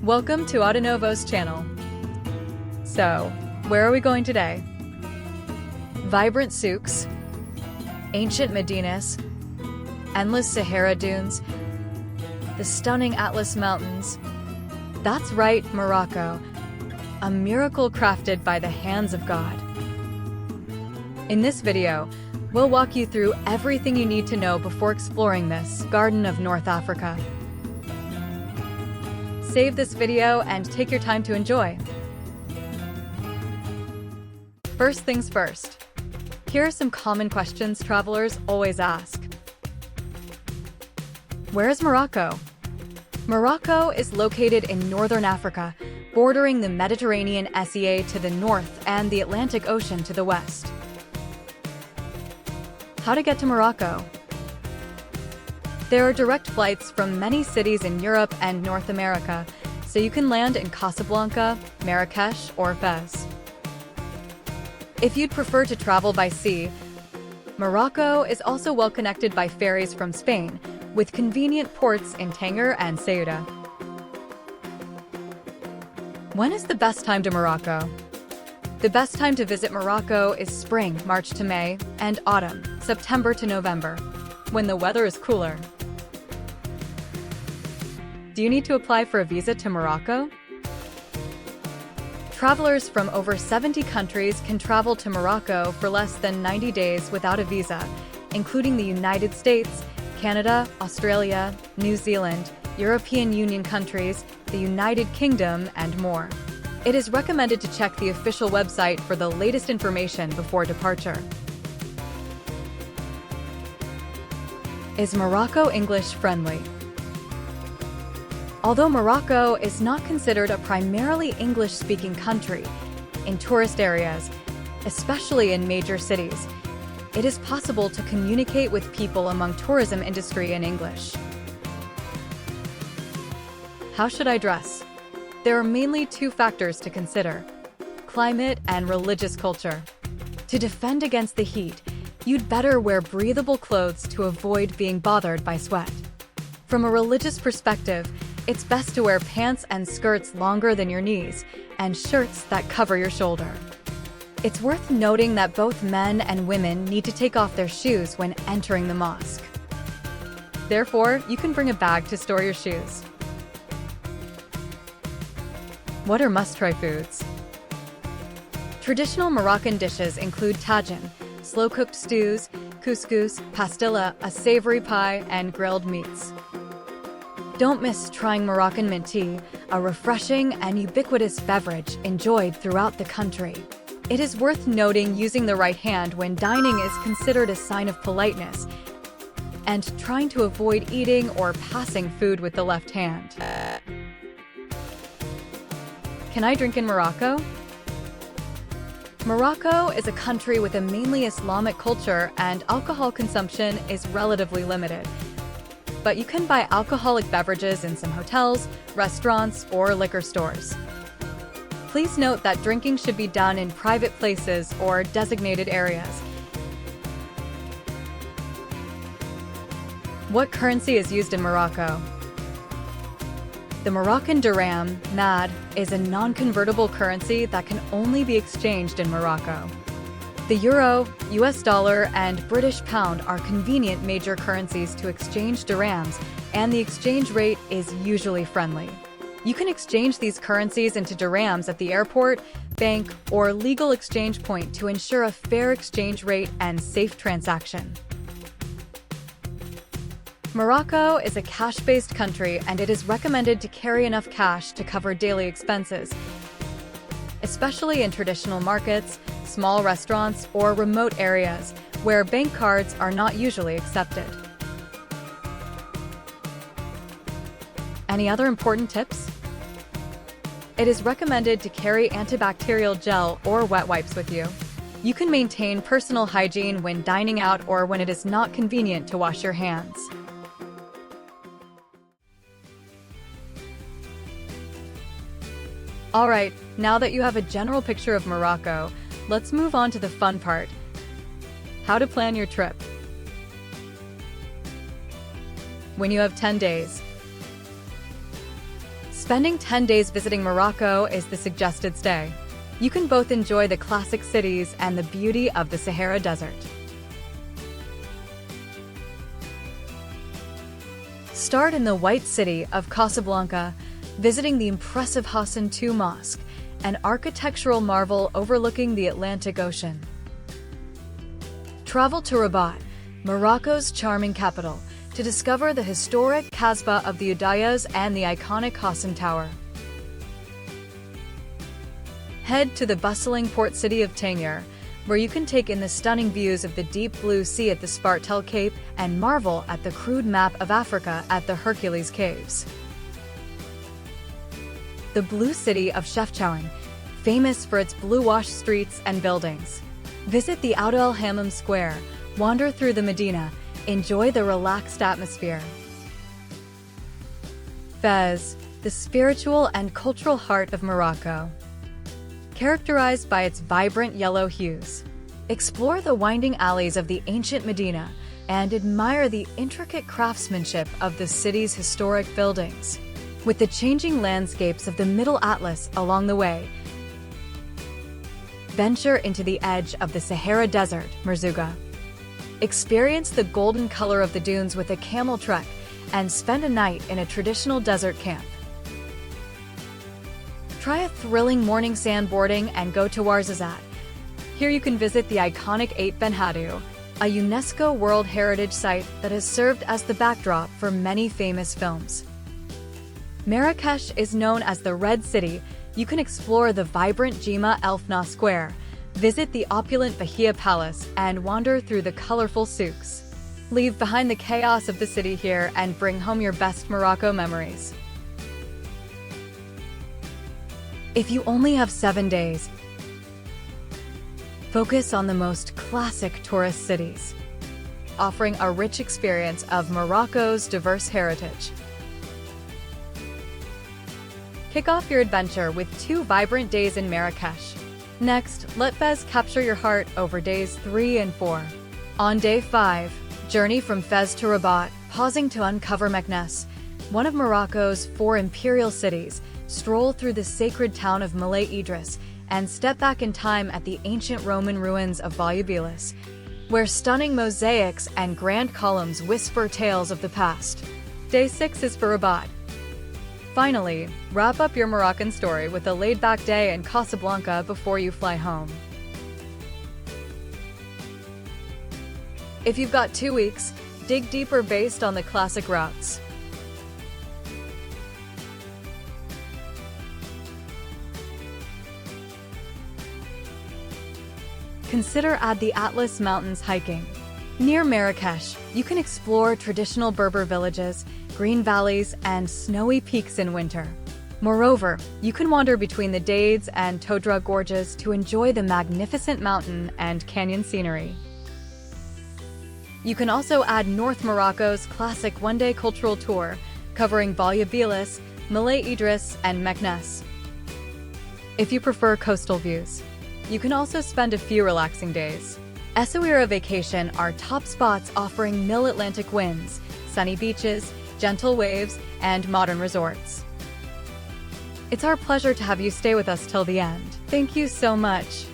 Welcome to Autonovo's channel. So, where are we going today? Vibrant souks, ancient Medinas, endless Sahara dunes, the stunning Atlas Mountains. That's right, Morocco, a miracle crafted by the hands of God. In this video, we'll walk you through everything you need to know before exploring this Garden of North Africa. Save this video and take your time to enjoy. First things first. Here are some common questions travelers always ask. Where is Morocco? Morocco is located in northern Africa, bordering the Mediterranean SEA to the north and the Atlantic Ocean to the west. How to get to Morocco? There are direct flights from many cities in Europe and North America, so you can land in Casablanca, Marrakech, or Fez. If you'd prefer to travel by sea, Morocco is also well connected by ferries from Spain, with convenient ports in Tanger and Ceuta. When is the best time to Morocco? The best time to visit Morocco is spring, March to May, and autumn, September to November, when the weather is cooler. Do you need to apply for a visa to Morocco? Travelers from over 70 countries can travel to Morocco for less than 90 days without a visa, including the United States, Canada, Australia, New Zealand, European Union countries, the United Kingdom, and more. It is recommended to check the official website for the latest information before departure. Is Morocco English friendly? Although Morocco is not considered a primarily English-speaking country, in tourist areas, especially in major cities, it is possible to communicate with people among tourism industry in English. How should I dress? There are mainly two factors to consider: climate and religious culture. To defend against the heat, you'd better wear breathable clothes to avoid being bothered by sweat. From a religious perspective, it's best to wear pants and skirts longer than your knees, and shirts that cover your shoulder. It's worth noting that both men and women need to take off their shoes when entering the mosque. Therefore, you can bring a bag to store your shoes. What are must-try foods? Traditional Moroccan dishes include tagine, slow-cooked stews, couscous, pastilla, a savory pie, and grilled meats. Don't miss trying Moroccan mint tea, a refreshing and ubiquitous beverage enjoyed throughout the country. It is worth noting using the right hand when dining is considered a sign of politeness, and trying to avoid eating or passing food with the left hand. Can I drink in Morocco? Morocco is a country with a mainly Islamic culture, and alcohol consumption is relatively limited. But you can buy alcoholic beverages in some hotels, restaurants, or liquor stores. Please note that drinking should be done in private places or designated areas. What currency is used in Morocco? The Moroccan dirham, MAD, is a non-convertible currency that can only be exchanged in Morocco. The euro, US dollar, and British pound are convenient major currencies to exchange dirhams, and the exchange rate is usually friendly. You can exchange these currencies into dirhams at the airport, bank, or legal exchange point to ensure a fair exchange rate and safe transaction. Morocco is a cash-based country, and it is recommended to carry enough cash to cover daily expenses, especially in traditional markets, small restaurants, or remote areas where bank cards are not usually accepted. Any other important tips? It is recommended to carry antibacterial gel or wet wipes with you. You can maintain personal hygiene when dining out or when it is not convenient to wash your hands. Alright, now that you have a general picture of Morocco, let's move on to the fun part: how to plan your trip. When you have 10 days, Spending 10 days visiting Morocco is the suggested stay. You can both enjoy the classic cities and the beauty of the Sahara Desert. Start in the White City of Casablanca, visiting the impressive Hassan II Mosque, an architectural marvel overlooking the Atlantic Ocean. Travel to Rabat, Morocco's charming capital, to discover the historic Kasbah of the Udayas and the iconic Hassan Tower. Head to the bustling port city of Tangier, where you can take in the stunning views of the deep blue sea at the Spartel Cape and marvel at the crude map of Africa at the Hercules Caves. The blue city of Chefchaouen, famous for its blue-washed streets and buildings. Visit the Oued El Hammam Square, wander through the Medina, enjoy the relaxed atmosphere. Fez, the spiritual and cultural heart of Morocco. Characterized by its vibrant yellow hues. Explore the winding alleys of the ancient Medina and admire the intricate craftsmanship of the city's historic buildings. With the changing landscapes of the Middle Atlas along the way, venture into the edge of the Sahara Desert, Merzouga. Experience the golden color of the dunes with a camel trek and spend a night in a traditional desert camp. Try a thrilling morning sandboarding and go to Ouarzazate. Here you can visit the iconic Eight Ben Haddou, a UNESCO World Heritage Site that has served as the backdrop for many famous films. Marrakech is known as the Red City. You can explore the vibrant Jima El Fna Square, visit the opulent Bahia Palace, and wander through the colorful souks. Leave behind the chaos of the city here and bring home your best Morocco memories. If you only have 7 days, focus on the most classic tourist cities, offering a rich experience of Morocco's diverse heritage. Kick off your adventure with 2 vibrant days in Marrakech. Next, let Fez capture your heart over days 3 and 4. On day 5, journey from Fez to Rabat, pausing to uncover Meknes, one of Morocco's 4 imperial cities. Stroll through the sacred town of Moulay Idris and step back in time at the ancient Roman ruins of Volubilis, where stunning mosaics and grand columns whisper tales of the past. Day 6 is for Rabat. Finally, wrap up your Moroccan story with a laid-back day in Casablanca before you fly home. If you've got 2 weeks, dig deeper based on the classic routes. Consider the Atlas Mountains hiking. Near Marrakech, you can explore traditional Berber villages, green valleys, and snowy peaks in winter. Moreover, you can wander between the Dades and Todra gorges to enjoy the magnificent mountain and canyon scenery. You can also add North Morocco's classic one-day cultural tour, covering Volubilis, Moulay Idris, and Meknes. If you prefer coastal views, you can also spend a few relaxing days. Essaouira Vacation are top spots offering mid-Atlantic winds, sunny beaches, gentle waves, and modern resorts. It's our pleasure to have you stay with us till the end. Thank you so much.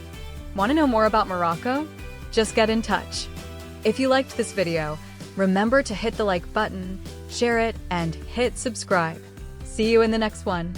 Want to know more about Morocco? Just get in touch. If you liked this video, remember to hit the like button, share it, and hit subscribe. See you in the next one.